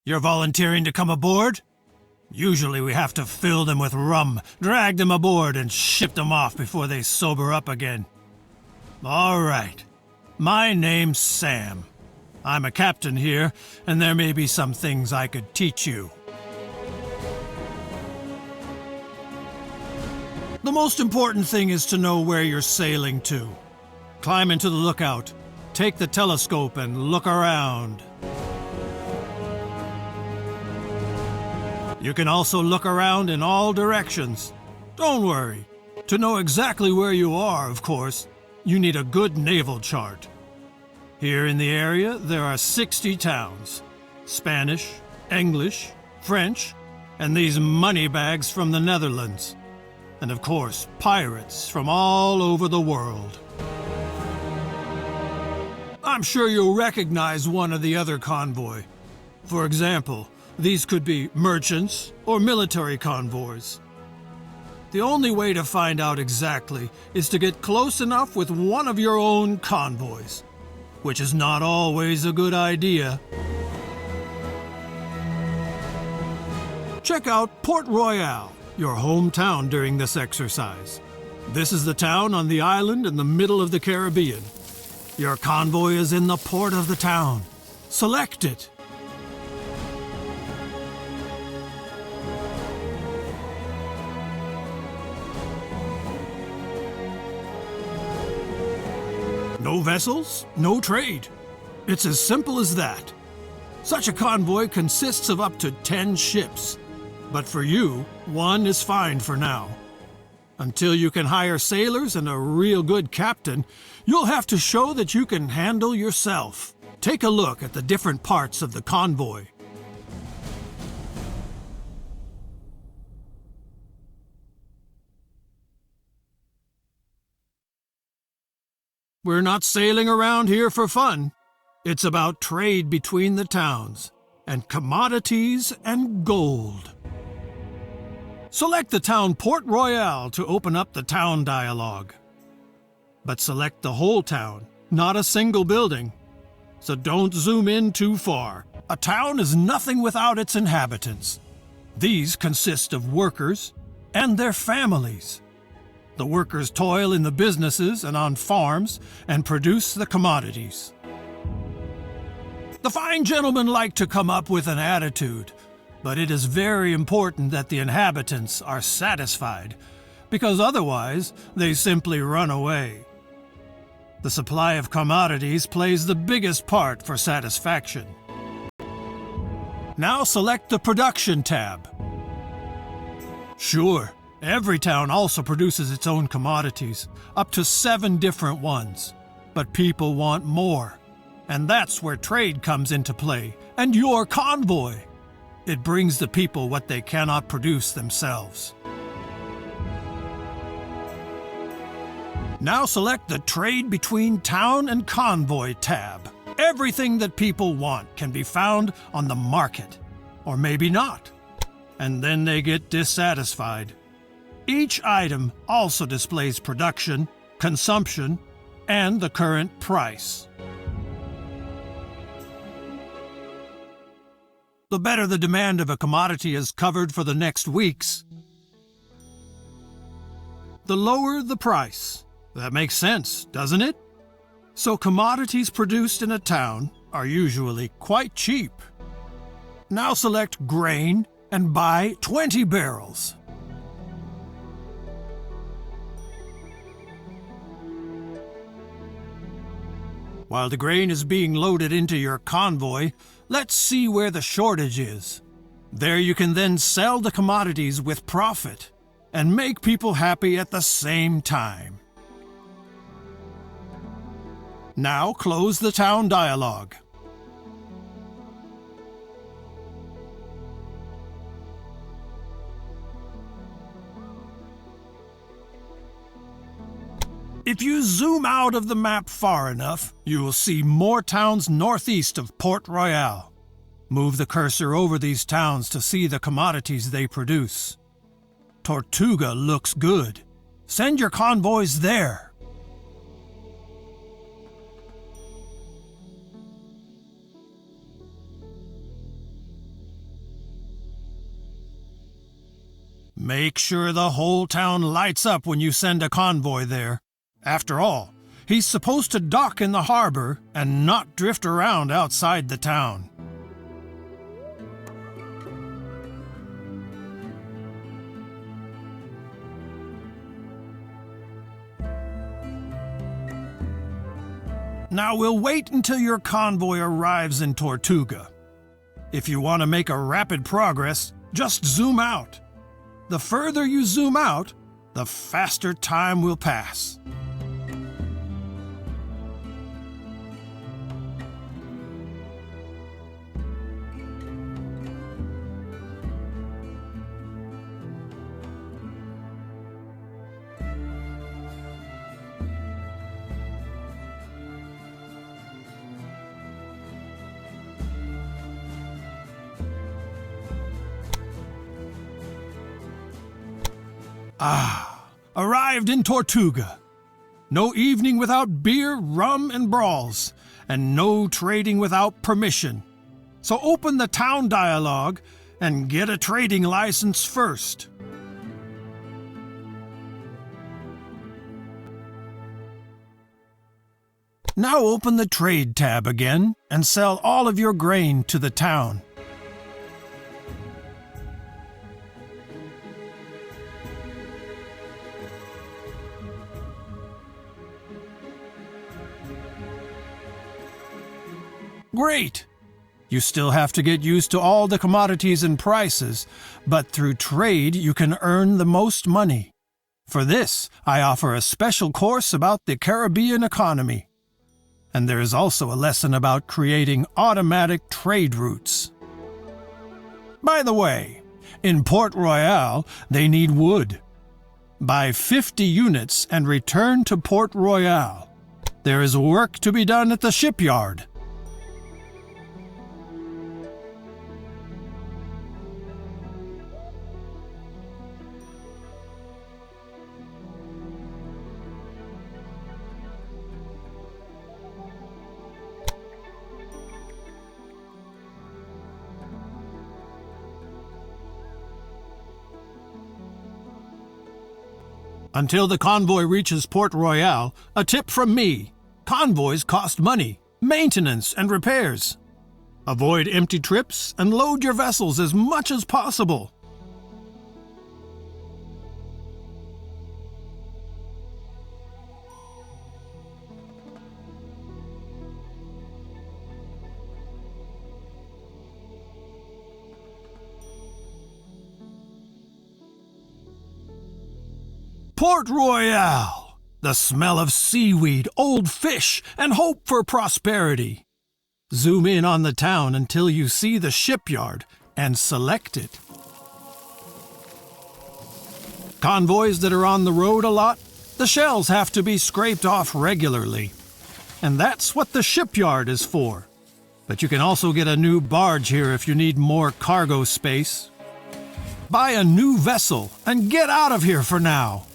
You're volunteering to come aboard? Usually we have to fill them with rum, drag them aboard, and ship them off before they sober up again. All right. My name's Sam. I'm a captain here, and there may be some things I could teach you. The most important thing is to know where you're sailing to. Climb into the lookout, take the telescope, and look around. You can also look around in all directions. Don't worry. To know exactly where you are, of course, you need a good naval chart. Here in the area, there are 60 towns. Spanish, English, French, and these moneybags from the Netherlands. And of course, pirates from all over the world. I'm sure you'll recognize one or the other convoy. For example, these could be merchants or military convoys. The only way to find out exactly is to get close enough with one of your own convoys, which is not always a good idea. Check out Port Royale, your hometown during this exercise. This is the town on the island in the middle of the Caribbean. Your convoy is in the port of the town. Select it. No vessels, no trade. It's as simple as that. Such a convoy consists of up to 10 ships. But for you, one is fine for now. Until you can hire sailors and a real good captain, you'll have to show that you can handle yourself. Take a look at the different parts of the convoy. We're not sailing around here for fun. It's about trade between the towns, and commodities and gold. Select the town Port Royale to open up the town dialogue. But select the whole town, not a single building. So don't zoom in too far. A town is nothing without its inhabitants. These consist of workers and their families. The workers toil in the businesses and on farms and produce the commodities. The fine gentlemen like to come up with an attitude, but it is very important that the inhabitants are satisfied, because otherwise they simply run away. The supply of commodities plays the biggest part for satisfaction. Now select the Production tab. Sure, every town also produces its own commodities, up to 7 different ones. But people want more. And that's where trade comes into play, and your convoy. It brings the people what they cannot produce themselves. Now select the Trade Between Town and Convoy tab. Everything that people want can be found on the market, or maybe not. And then they get dissatisfied. Each item also displays production, consumption, and the current price. The better the demand of a commodity is covered for the next weeks, the lower the price. That makes sense, doesn't it? So commodities produced in a town are usually quite cheap. Now select Grain and buy 20 barrels. While the grain is being loaded into your convoy, let's see where the shortage is. There you can then sell the commodities with profit and make people happy at the same time. Now close the town dialogue. If you zoom out of the map far enough, you will see more towns northeast of Port Royale. Move the cursor over these towns to see the commodities they produce. Tortuga looks good. Send your convoys there. Make sure the whole town lights up when you send a convoy there. After all, he's supposed to dock in the harbor and not drift around outside the town. Now we'll wait until your convoy arrives in Tortuga. If you want to make a rapid progress, just zoom out. The further you zoom out, the faster time will pass. Arrived in Tortuga. No evening without beer, rum, and brawls, and no trading without permission. So open the town dialogue and get a trading license first. Now open the trade tab again and sell all of your grain to the town. Great! You still have to get used to all the commodities and prices, but through trade you can earn the most money. For this, I offer a special course about the Caribbean economy. And there is also a lesson about creating automatic trade routes. By the way, in Port Royale, they need wood. Buy 50 units and return to Port Royale. There is work to be done at the shipyard. Until the convoy reaches Port Royale, a tip from me. Convoys cost money, maintenance, and repairs. Avoid empty trips and load your vessels as much as possible. Port Royale! The smell of seaweed, old fish, and hope for prosperity. Zoom in on the town until you see the shipyard and select it. Convoys that are on the road a lot, the shells have to be scraped off regularly. And that's what the shipyard is for. But you can also get a new barge here if you need more cargo space. Buy a new vessel and get out of here for now.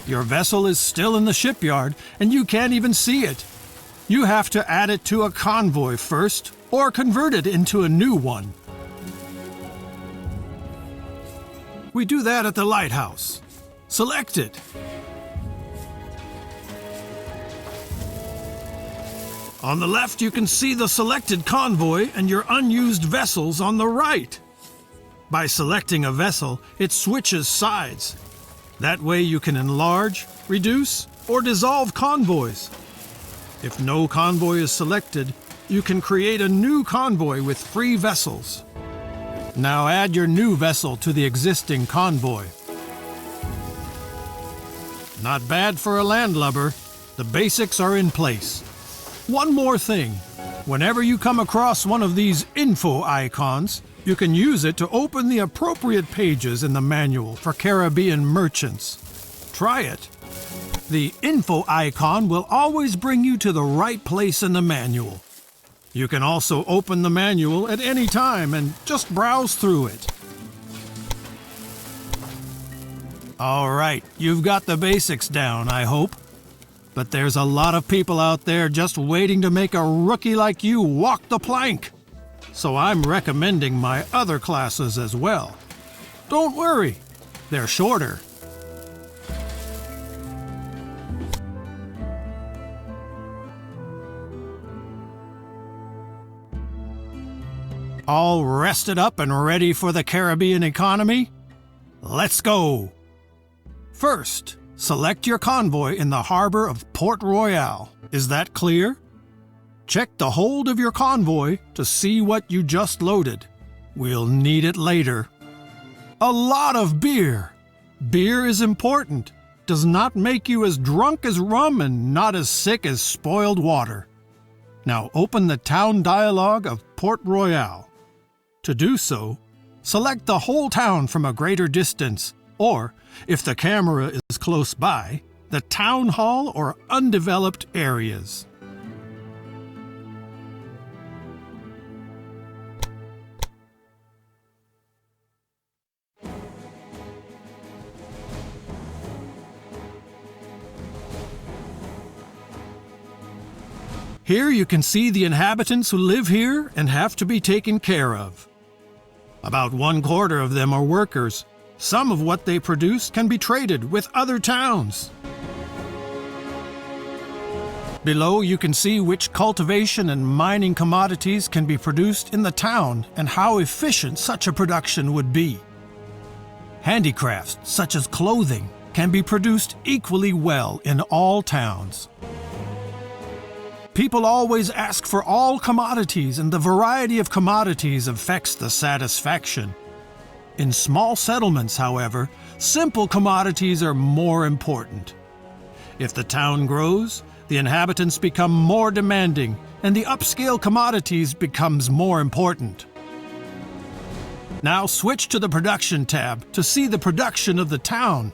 Your vessel is still in the shipyard, and you can't even see it. You have to add it to a convoy first, or convert it into a new one. We do that at the lighthouse. Select it. On the left, you can see the selected convoy and your unused vessels on the right. By selecting a vessel, it switches sides. That way you can enlarge, reduce, or dissolve convoys. If no convoy is selected, you can create a new convoy with free vessels. Now add your new vessel to the existing convoy. Not bad for a landlubber. The basics are in place. One more thing. Whenever you come across one of these info icons, you can use it to open the appropriate pages in the manual for Caribbean merchants. Try it. The info icon will always bring you to the right place in the manual. You can also open the manual at any time and just browse through it. All right, you've got the basics down, I hope. But there's a lot of people out there just waiting to make a rookie like you walk the plank. So I'm recommending my other classes as well. Don't worry, they're shorter. All rested up and ready for the Caribbean economy? Let's go! First, select your convoy in the harbor of Port Royale. Is that clear? Check the hold of your convoy to see what you just loaded. We'll need it later. A lot of beer! Beer is important. Does not make you as drunk as rum and not as sick as spoiled water. Now open the town dialogue of Port Royale. To do so, select the whole town from a greater distance, or, if the camera is close by, the town hall or undeveloped areas. Here you can see the inhabitants who live here and have to be taken care of. About 1/4 of them are workers. Some of what they produce can be traded with other towns. Below you can see which cultivation and mining commodities can be produced in the town and how efficient such a production would be. Handicrafts, such as clothing, can be produced equally well in all towns. People always ask for all commodities, and the variety of commodities affects the satisfaction. In small settlements, however, simple commodities are more important. If the town grows, the inhabitants become more demanding, and the upscale commodities becomes more important. Now switch to the production tab to see the production of the town.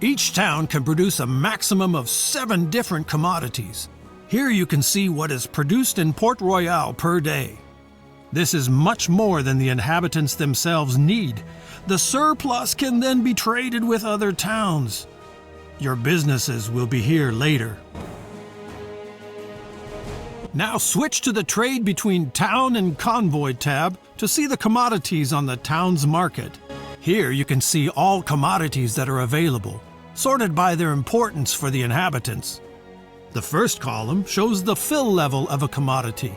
Each town can produce a maximum of 7 different commodities. Here you can see what is produced in Port Royale per day. This is much more than the inhabitants themselves need. The surplus can then be traded with other towns. Your businesses will be here later. Now switch to the Trade Between Town and Convoy tab to see the commodities on the town's market. Here you can see all commodities that are available, sorted by their importance for the inhabitants. The first column shows the fill level of a commodity.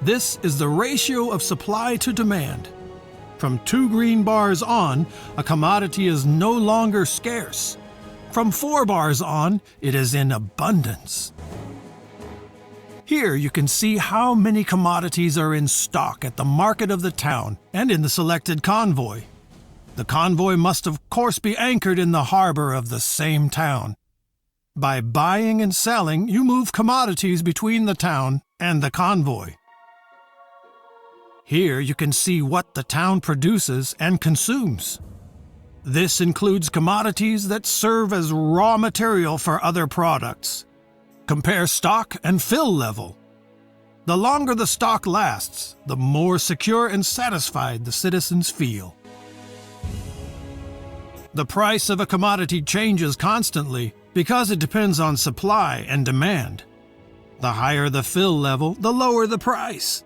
This is the ratio of supply to demand. From 2 green bars on, a commodity is no longer scarce. From 4 bars on, it is in abundance. Here you can see how many commodities are in stock at the market of the town and in the selected convoy. The convoy must of course be anchored in the harbor of the same town. By buying and selling, you move commodities between the town and the convoy. Here you can see what the town produces and consumes. This includes commodities that serve as raw material for other products. Compare stock and fill level. The longer the stock lasts, the more secure and satisfied the citizens feel. The price of a commodity changes constantly because it depends on supply and demand. The higher the fill level, the lower the price.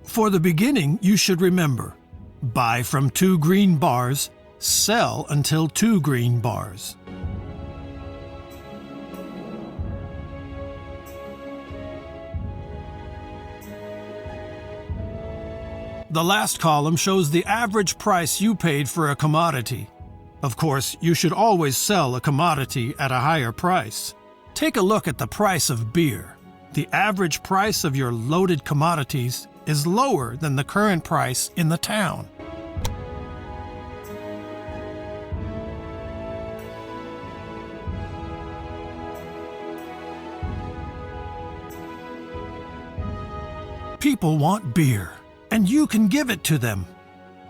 For the beginning, you should remember, buy from 2 green bars, sell until 2 green bars. The last column shows the average price you paid for a commodity. Of course, you should always sell a commodity at a higher price. Take a look at the price of beer. The average price of your loaded commodities is lower than the current price in the town. People want beer, and you can give it to them.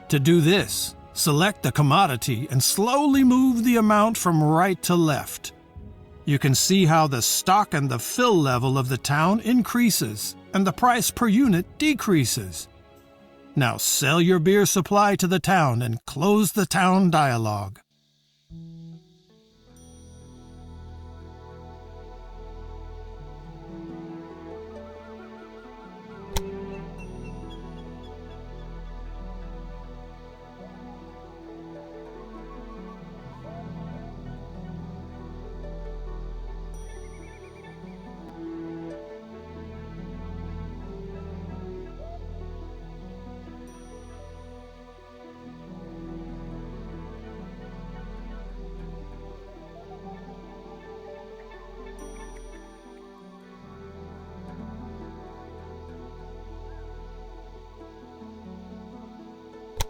To do this, select the commodity and slowly move the amount from right to left. You can see how the stock and the fill level of the town increases and the price per unit decreases. Now sell your beer supply to the town and close the town dialogue.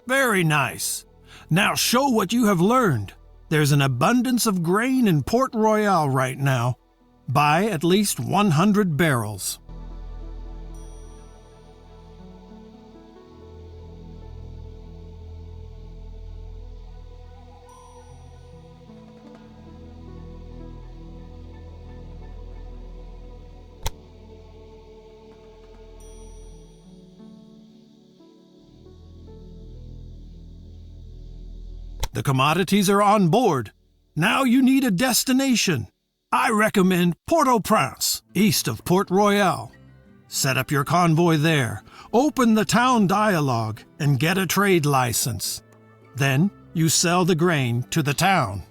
Very nice. Now show what you have learned. There's an abundance of grain in Port Royale right now. Buy at least 100 barrels. The commodities are on board. Now you need a destination. I recommend Port-au-Prince, east of Port Royale. Set up your convoy there, open the town dialogue, and get a trade license. Then you sell the grain to the town.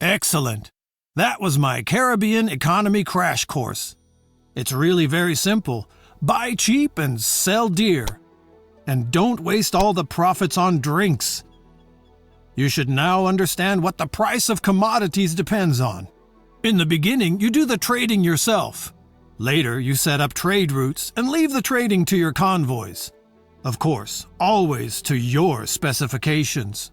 Excellent. That was my Caribbean economy crash course. It's really very simple. Buy cheap and sell dear. And don't waste all the profits on drinks. You should now understand what the price of commodities depends on. In the beginning, you do the trading yourself. Later, you set up trade routes and leave the trading to your convoys. Of course, always to your specifications.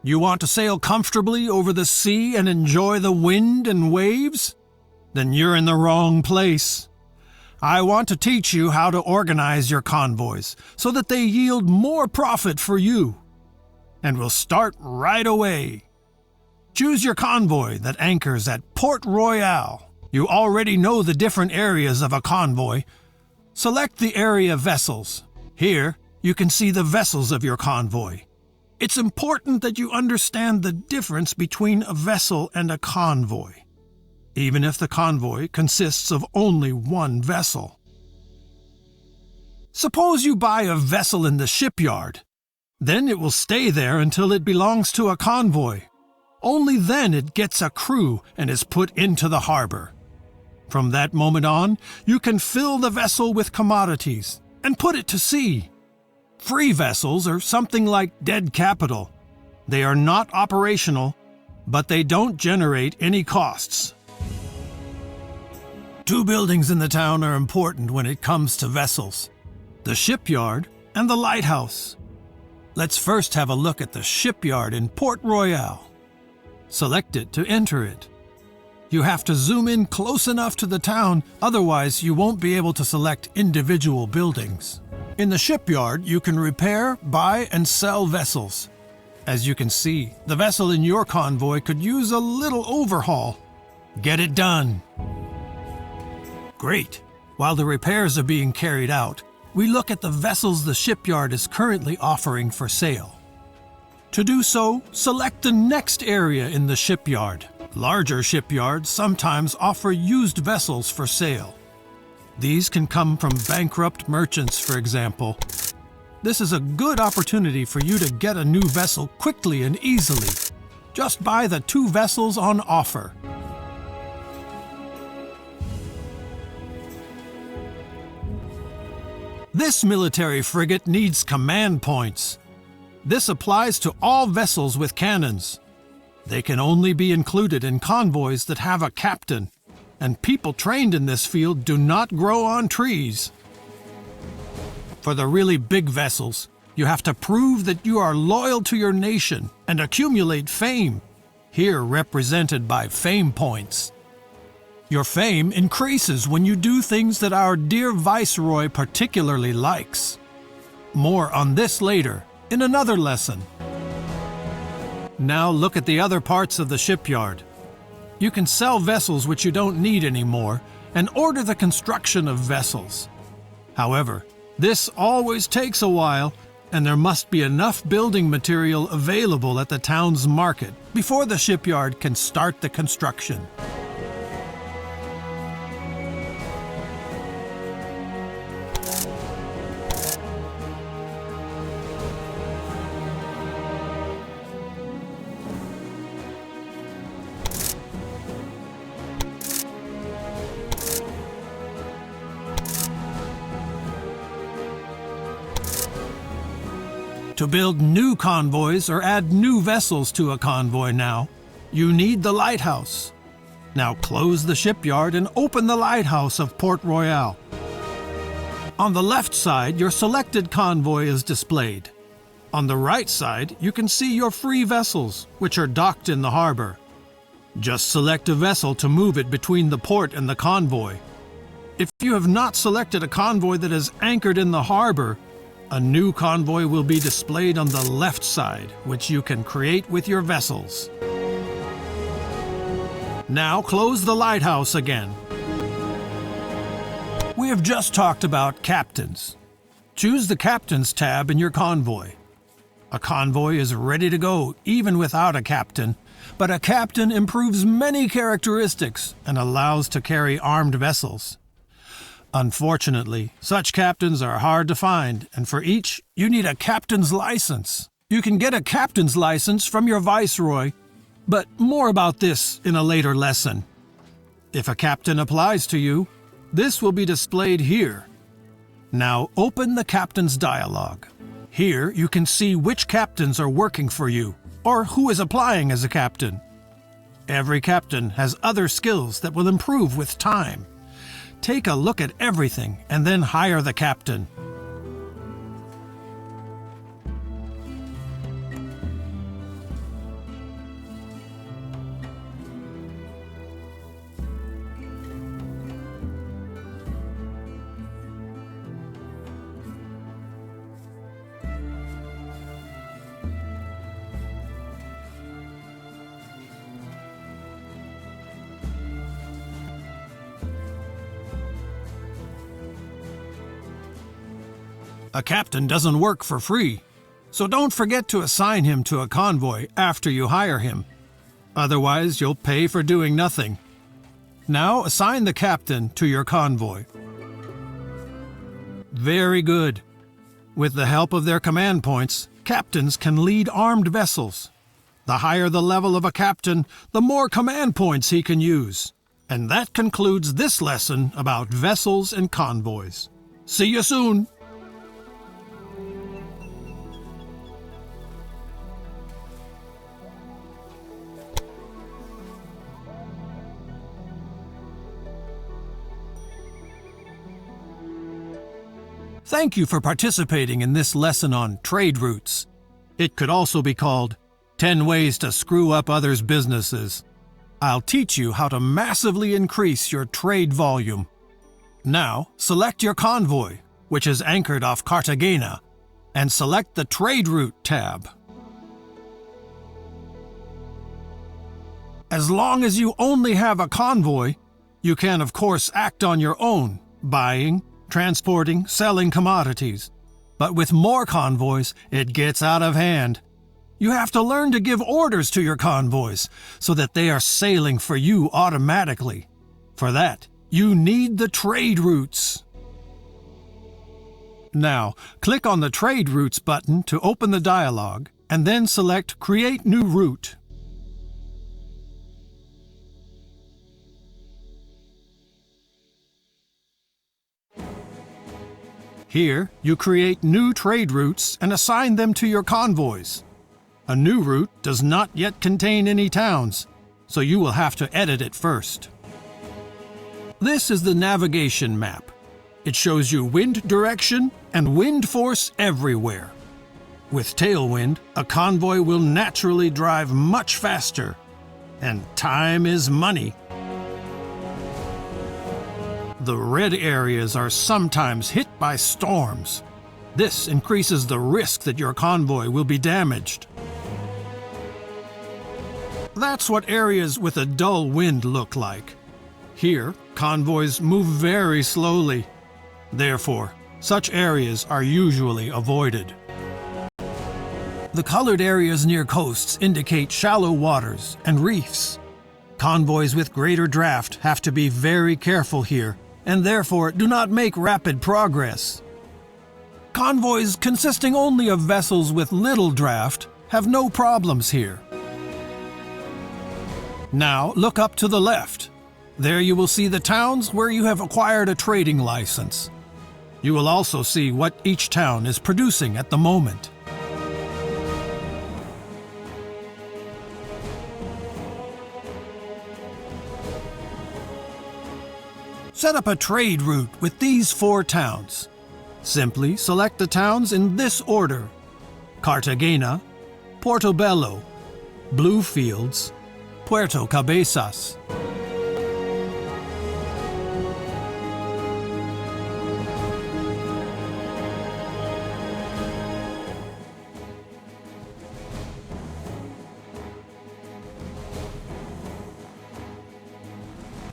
You want to sail comfortably over the sea and enjoy the wind and waves? Then you're in the wrong place. I want to teach you how to organize your convoys so that they yield more profit for you. And we'll start right away. Choose your convoy that anchors at Port Royale. You already know the different areas of a convoy. Select the area vessels. Here, you can see the vessels of your convoy. It's important that you understand the difference between a vessel and a convoy, even if the convoy consists of only one vessel. Suppose you buy a vessel in the shipyard. Then it will stay there until it belongs to a convoy. Only then it gets a crew and is put into the harbor. From that moment on, you can fill the vessel with commodities and put it to sea. Free vessels are something like dead capital. They are not operational, but they don't generate any costs. Two buildings in the town are important when it comes to vessels: the shipyard and the lighthouse. Let's first have a look at the shipyard in Port Royale. Select it to enter it. You have to zoom in close enough to the town, otherwise you won't be able to select individual buildings. In the shipyard, you can repair, buy, and sell vessels. As you can see, the vessel in your convoy could use a little overhaul. Get it done. Great. While the repairs are being carried out, we look at the vessels the shipyard is currently offering for sale. To do so, select the next area in the shipyard. Larger shipyards sometimes offer used vessels for sale. These can come from bankrupt merchants, for example. This is a good opportunity for you to get a new vessel quickly and easily. Just buy the 2 vessels on offer. This military frigate needs command points. This applies to all vessels with cannons. They can only be included in convoys that have a captain, and people trained in this field do not grow on trees. For the really big vessels, you have to prove that you are loyal to your nation and accumulate fame, here represented by fame points. Your fame increases when you do things that our dear Viceroy particularly likes. More on this later, in another lesson. Now look at the other parts of the shipyard. You can sell vessels which you don't need anymore and order the construction of vessels. However, this always takes a while, and there must be enough building material available at the town's market before the shipyard can start the construction. To build new convoys or add new vessels to a convoy now, you need the lighthouse. Now close the shipyard and open the lighthouse of Port Royale. On the left side, your selected convoy is displayed. On the right side, you can see your free vessels, which are docked in the harbor. Just select a vessel to move it between the port and the convoy. If you have not selected a convoy that is anchored in the harbor, a new convoy will be displayed on the left side, which you can create with your vessels. Now close the lighthouse again. We have just talked about captains. Choose the Captains tab in your convoy. A convoy is ready to go even without a captain, but a captain improves many characteristics and allows to carry armed vessels. Unfortunately, such captains are hard to find, and for each, you need a captain's license. You can get a captain's license from your viceroy, but more about this in a later lesson. If a captain applies to you, this will be displayed here. Now open the captain's dialogue. Here you can see which captains are working for you, or who is applying as a captain. Every captain has other skills that will improve with time. Take a look at everything and then hire the captain. A captain doesn't work for free, so don't forget to assign him to a convoy after you hire him. Otherwise, you'll pay for doing nothing. Now assign the captain to your convoy. Very good. With the help of their command points, captains can lead armed vessels. The higher the level of a captain, the more command points he can use. And that concludes this lesson about vessels and convoys. See you soon! Thank you for participating in this lesson on trade routes. It could also be called 10 Ways to Screw Up Others' Businesses. I'll teach you how to massively increase your trade volume. Now, select your convoy, which is anchored off Cartagena, and select the Trade Route tab. As long as you only have a convoy, you can of course act on your own, buying, transporting, selling commodities. But with more convoys, it gets out of hand. You have to learn to give orders to your convoys so that they are sailing for you automatically. For that, you need the trade routes. Now, click on the Trade Routes button to open the dialog, and then select Create New Route. Here, you create new trade routes and assign them to your convoys. A new route does not yet contain any towns, so you will have to edit it first. This is the navigation map. It shows you wind direction and wind force everywhere. With tailwind, a convoy will naturally drive much faster, and time is money. The red areas are sometimes hit by storms. This increases the risk that your convoy will be damaged. That's what areas with a dull wind look like. Here, convoys move very slowly. Therefore, such areas are usually avoided. The colored areas near coasts indicate shallow waters and reefs. Convoys with greater draft have to be very careful here, and therefore do not make rapid progress. Convoys consisting only of vessels with little draft have no problems here. Now look up to the left. There you will see the towns where you have acquired a trading license. You will also see what each town is producing at the moment. Set up a trade route with these 4 towns. Simply select the towns in this order: Cartagena, Portobello, Bluefields, Puerto Cabezas.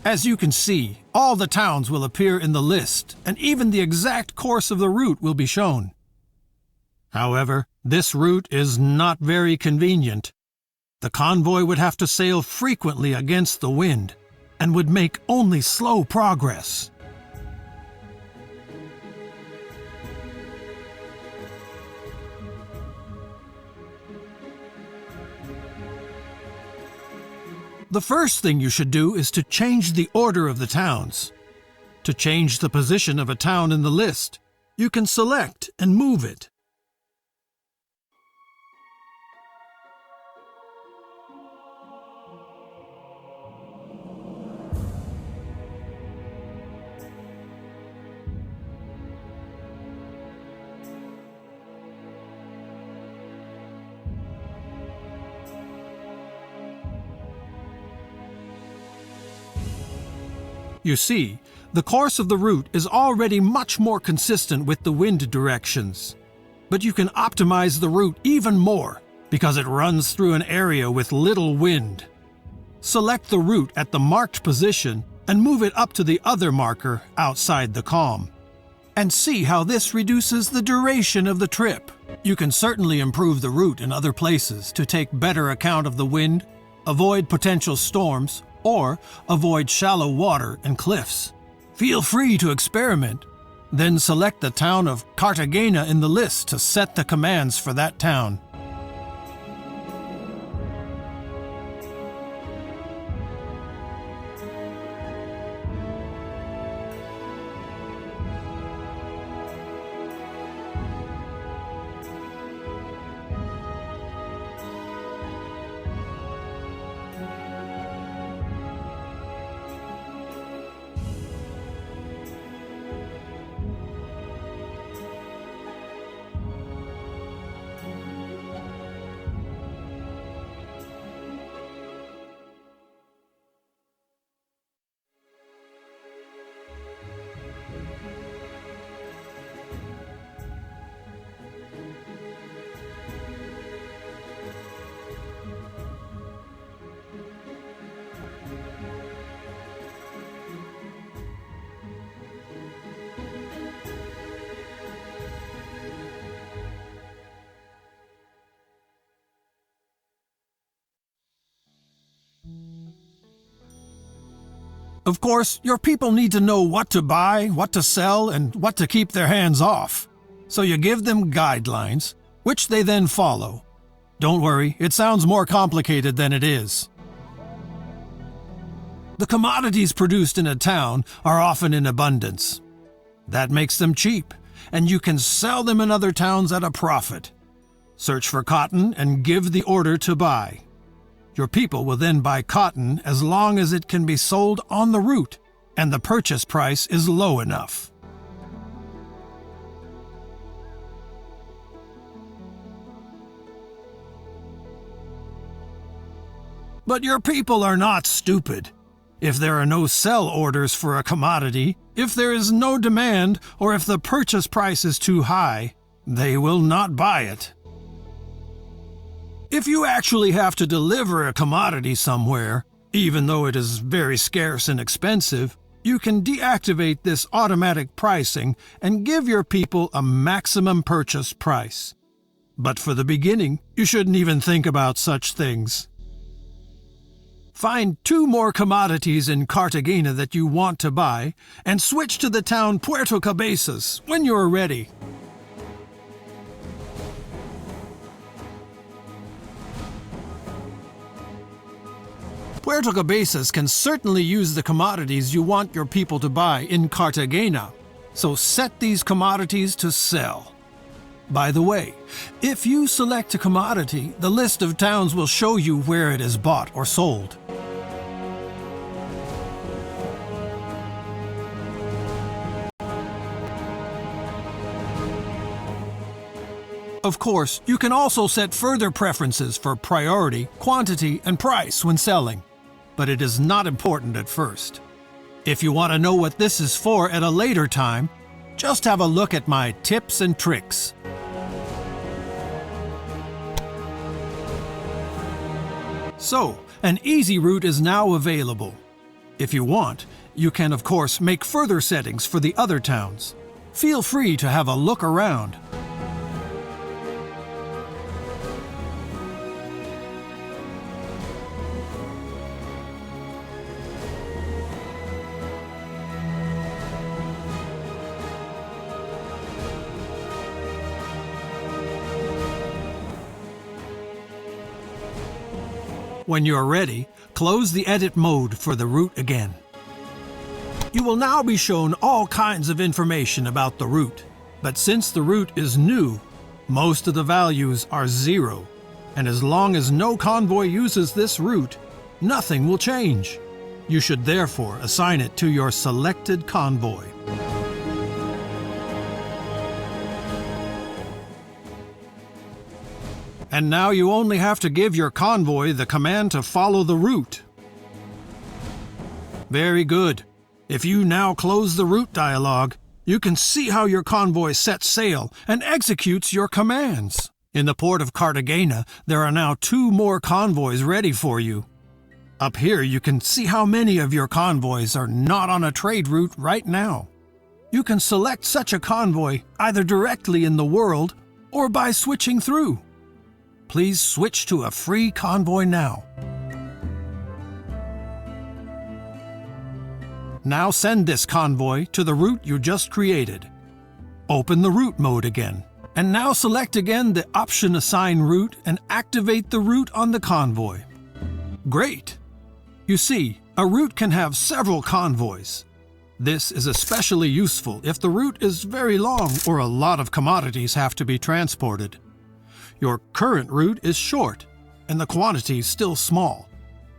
As you can see, all the towns will appear in the list, and even the exact course of the route will be shown. However, this route is not very convenient. The convoy would have to sail frequently against the wind, and would make only slow progress. The first thing you should do is to change the order of the towns. To change the position of a town in the list, you can select and move it. You see, the course of the route is already much more consistent with the wind directions. But you can optimize the route even more because it runs through an area with little wind. Select the route at the marked position and move it up to the other marker outside the calm. And see how this reduces the duration of the trip. You can certainly improve the route in other places to take better account of the wind, avoid potential storms, or avoid shallow water and cliffs. Feel free to experiment. Then select the town of Cartagena in the list to set the commands for that town. Of course, your people need to know what to buy, what to sell, and what to keep their hands off. So you give them guidelines, which they then follow. Don't worry, it sounds more complicated than it is. The commodities produced in a town are often in abundance. That makes them cheap, and you can sell them in other towns at a profit. Search for cotton and give the order to buy. Your people will then buy cotton as long as it can be sold on the route, and the purchase price is low enough. But your people are not stupid. If there are no sell orders for a commodity, if there is no demand, or if the purchase price is too high, they will not buy it. If you actually have to deliver a commodity somewhere, even though it is very scarce and expensive, you can deactivate this automatic pricing and give your people a maximum purchase price. But for the beginning, you shouldn't even think about such things. Find 2 more commodities in Cartagena that you want to buy, and switch to the town Puerto Cabezas when you are ready. Puerto Cabezas can certainly use the commodities you want your people to buy in Cartagena, so set these commodities to sell. By the way, if you select a commodity, the list of towns will show you where it is bought or sold. Of course, you can also set further preferences for priority, quantity, and price when selling, but it is not important at first. If you want to know what this is for at a later time, just have a look at my tips and tricks. So, an easy route is now available. If you want, you can of course make further settings for the other towns. Feel free to have a look around. When you're ready, close the edit mode for the route again. You will now be shown all kinds of information about the route, but since the route is new, most of the values are 0, and as long as no convoy uses this route, nothing will change. You should therefore assign it to your selected convoy. And now you only have to give your convoy the command to follow the route. Very good. If you now close the route dialog, you can see how your convoy sets sail and executes your commands. In the port of Cartagena, there are now 2 more convoys ready for you. Up here you can see how many of your convoys are not on a trade route right now. You can select such a convoy either directly in the world or by switching through. Please switch to a free convoy now. Now send this convoy to the route you just created. Open the route mode again, and now select again the option Assign Route and activate the route on the convoy. Great! You see, a route can have several convoys. This is especially useful if the route is very long or a lot of commodities have to be transported. Your current route is short, and the quantity is still small,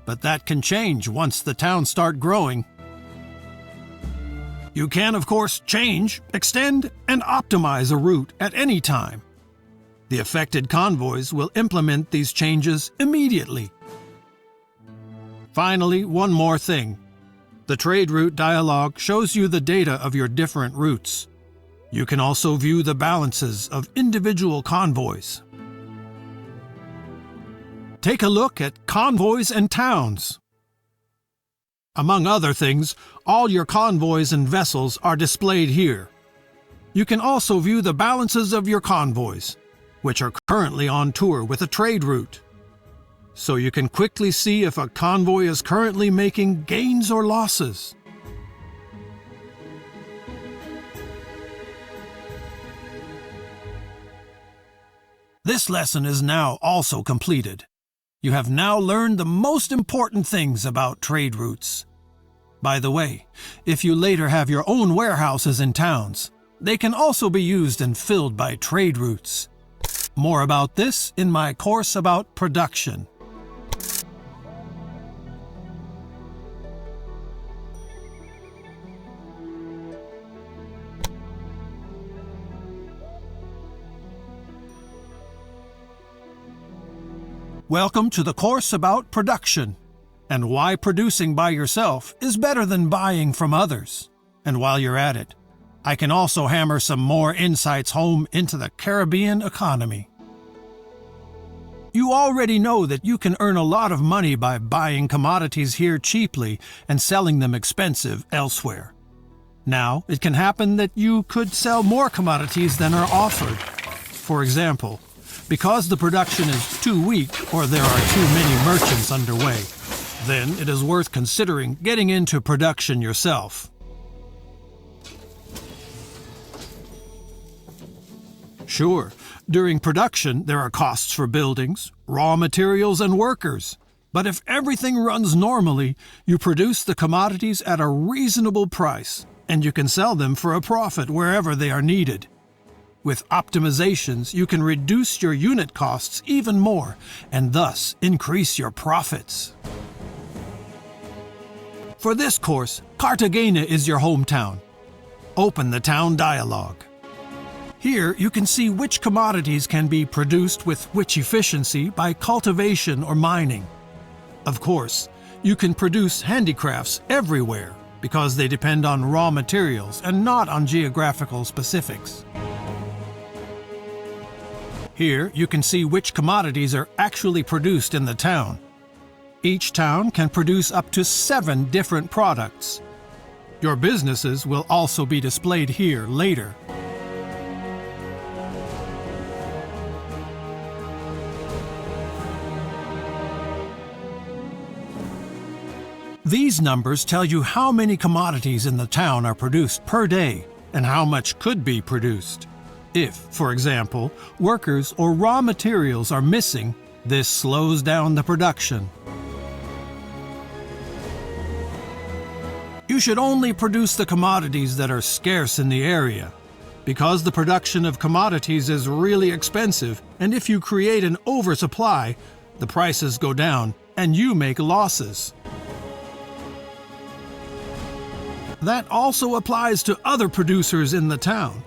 but that can change once the towns start growing. You can, of course, change, extend, and optimize a route at any time. The affected convoys will implement these changes immediately. Finally, one more thing. The Trade Route dialog shows you the data of your different routes. You can also view the balances of individual convoys. Take a look at Convoys and Towns. Among other things, all your convoys and vessels are displayed here. You can also view the balances of your convoys, which are currently on tour with a trade route. So you can quickly see if a convoy is currently making gains or losses. This lesson is now also completed. You have now learned the most important things about trade routes. By the way, if you later have your own warehouses in towns, they can also be used and filled by trade routes. More about this in my course about production. Welcome to the course about production, and why producing by yourself is better than buying from others. And while you're at it, I can also hammer some more insights home into the Caribbean economy. You already know that you can earn a lot of money by buying commodities here cheaply and selling them expensive elsewhere. Now, it can happen that you could sell more commodities than are offered. For example, because the production is too weak or there are too many merchants underway, then it is worth considering getting into production yourself. Sure, during production there are costs for buildings, raw materials, and workers. But if everything runs normally, you produce the commodities at a reasonable price, and you can sell them for a profit wherever they are needed. With optimizations, you can reduce your unit costs even more, and thus increase your profits. For this course, Cartagena is your hometown. Open the town dialogue. Here you can see which commodities can be produced with which efficiency by cultivation or mining. Of course, you can produce handicrafts everywhere because they depend on raw materials and not on geographical specifics. Here you can see which commodities are actually produced in the town. Each town can produce up to 7 different products. Your businesses will also be displayed here later. These numbers tell you how many commodities in the town are produced per day and how much could be produced. If, for example, workers or raw materials are missing, this slows down the production. You should only produce the commodities that are scarce in the area, because the production of commodities is really expensive, and if you create an oversupply, the prices go down and you make losses. That also applies to other producers in the town.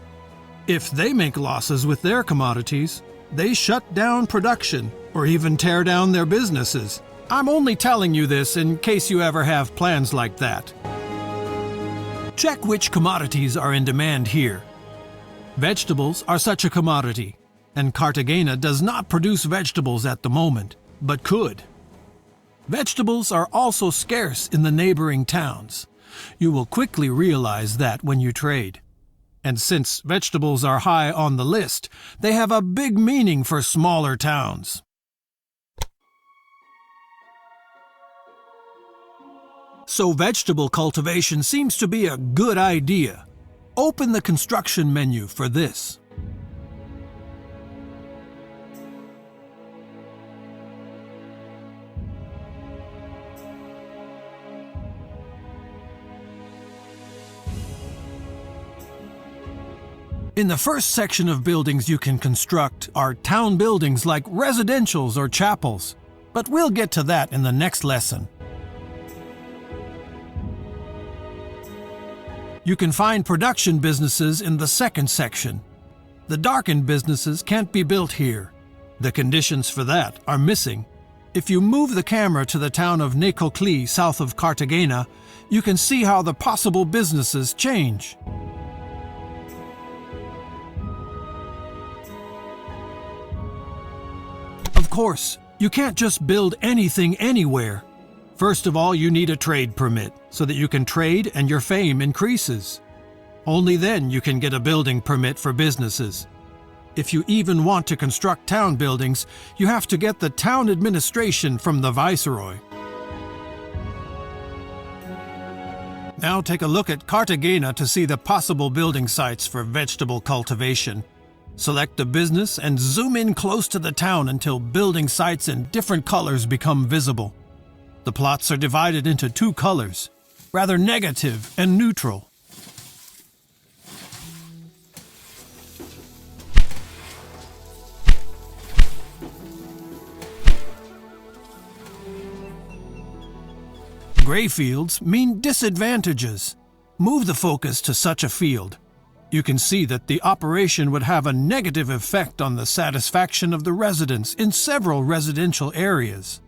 If they make losses with their commodities, they shut down production or even tear down their businesses. I'm only telling you this in case you ever have plans like that. Check which commodities are in demand here. Vegetables are such a commodity, and Cartagena does not produce vegetables at the moment, but could. Vegetables are also scarce in the neighboring towns. You will quickly realize that when you trade. And since vegetables are high on the list, they have a big meaning for smaller towns. So vegetable cultivation seems to be a good idea. Open the construction menu for this. In the first section of buildings you can construct are town buildings like residentials or chapels, but we'll get to that in the next lesson. You can find production businesses in the second section. The darkened businesses can't be built here. The conditions for that are missing. If you move the camera to the town of Necoclí south of Cartagena, you can see how the possible businesses change. Of course, you can't just build anything anywhere. First of all, you need a trade permit so that you can trade and your fame increases. Only then you can get a building permit for businesses. If you even want to construct town buildings, you have to get the town administration from the viceroy. Now take a look at Cartagena to see the possible building sites for vegetable cultivation. Select the business and zoom in close to the town until building sites in different colors become visible. The plots are divided into two colors, rather negative and neutral. Gray fields mean disadvantages. Move the focus to such a field. You can see that the operation would have a negative effect on the satisfaction of the residents in several residential areas.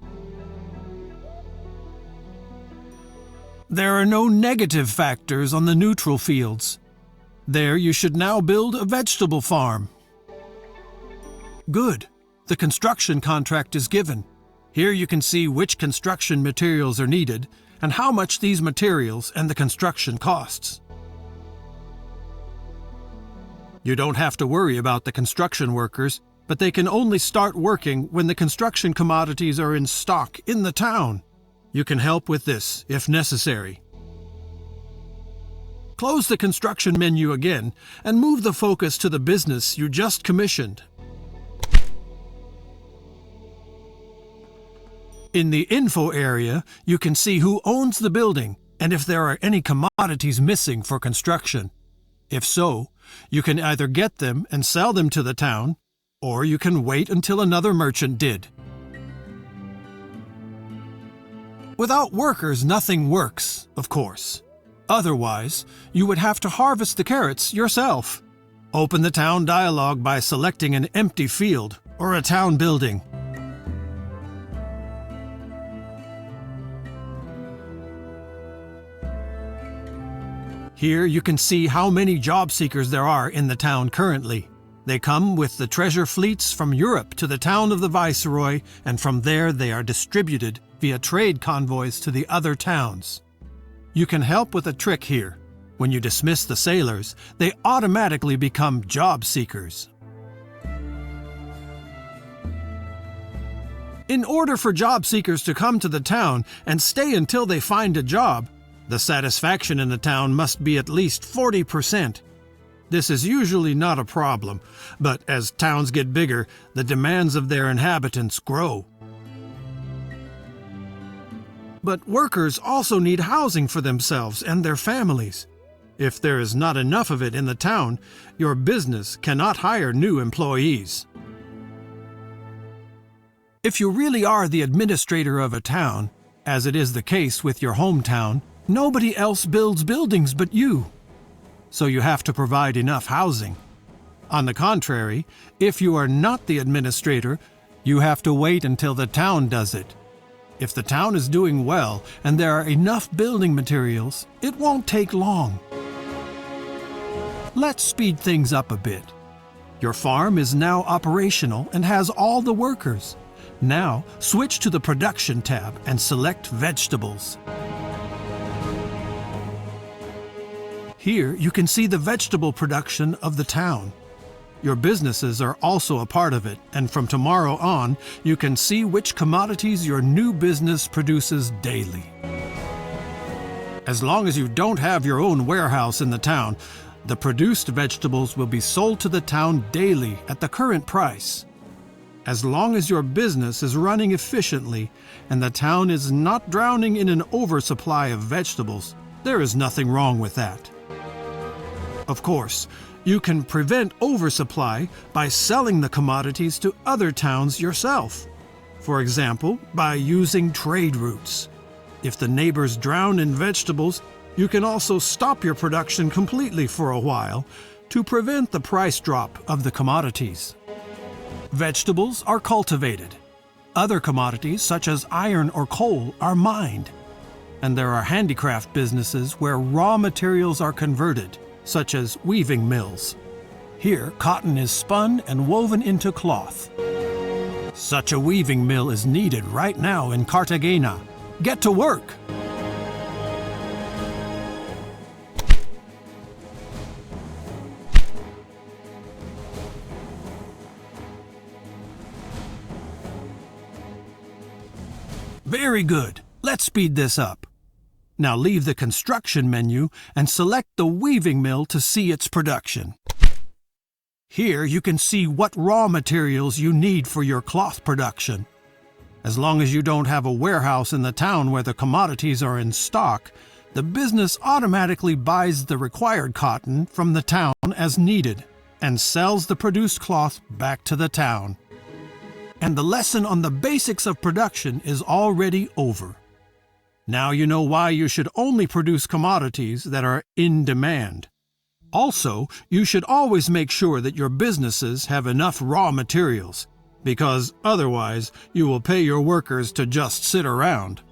There are no negative factors on the neutral fields. There you should now build a vegetable farm. Good. The construction contract is given. Here you can see which construction materials are needed and how much these materials and the construction costs. You don't have to worry about the construction workers, but they can only start working when the construction commodities are in stock in the town. You can help with this if necessary. Close the construction menu again and move the focus to the business you just commissioned. In the info area, you can see who owns the building and if there are any commodities missing for construction. If so, you can either get them and sell them to the town, or you can wait until another merchant did. Without workers, nothing works, of course. Otherwise, you would have to harvest the carrots yourself. Open the town dialogue by selecting an empty field or a town building. Here you can see how many job seekers there are in the town currently. They come with the treasure fleets from Europe to the town of the Viceroy, and from there they are distributed via trade convoys to the other towns. You can help with a trick here. When you dismiss the sailors, they automatically become job seekers. In order for job seekers to come to the town and stay until they find a job, the satisfaction in the town must be at least 40%. This is usually not a problem, but as towns get bigger, the demands of their inhabitants grow. But workers also need housing for themselves and their families. If there is not enough of it in the town, your business cannot hire new employees. If you really are the administrator of a town, as it is the case with your hometown, nobody else builds buildings but you. So you have to provide enough housing. On the contrary, if you are not the administrator, you have to wait until the town does it. If the town is doing well and there are enough building materials, it won't take long. Let's speed things up a bit. Your farm is now operational and has all the workers. Now, switch to the Production tab and select Vegetables. Here you can see the vegetable production of the town. Your businesses are also a part of it, and from tomorrow on, you can see which commodities your new business produces daily. As long as you don't have your own warehouse in the town, the produced vegetables will be sold to the town daily at the current price. As long as your business is running efficiently and the town is not drowning in an oversupply of vegetables, there is nothing wrong with that. Of course, you can prevent oversupply by selling the commodities to other towns yourself. For example, by using trade routes. If the neighbors drown in vegetables, you can also stop your production completely for a while to prevent the price drop of the commodities. Vegetables are cultivated. Other commodities, such as iron or coal, are mined. And there are handicraft businesses where raw materials are converted, such as weaving mills. Here, cotton is spun and woven into cloth. Such a weaving mill is needed right now in Cartagena. Get to work! Very good. Let's speed this up. Now leave the construction menu and select the weaving mill to see its production. Here you can see what raw materials you need for your cloth production. As long as you don't have a warehouse in the town where the commodities are in stock, the business automatically buys the required cotton from the town as needed and sells the produced cloth back to the town. And the lesson on the basics of production is already over. Now you know why you should only produce commodities that are in demand. Also, you should always make sure that your businesses have enough raw materials, because otherwise you will pay your workers to just sit around.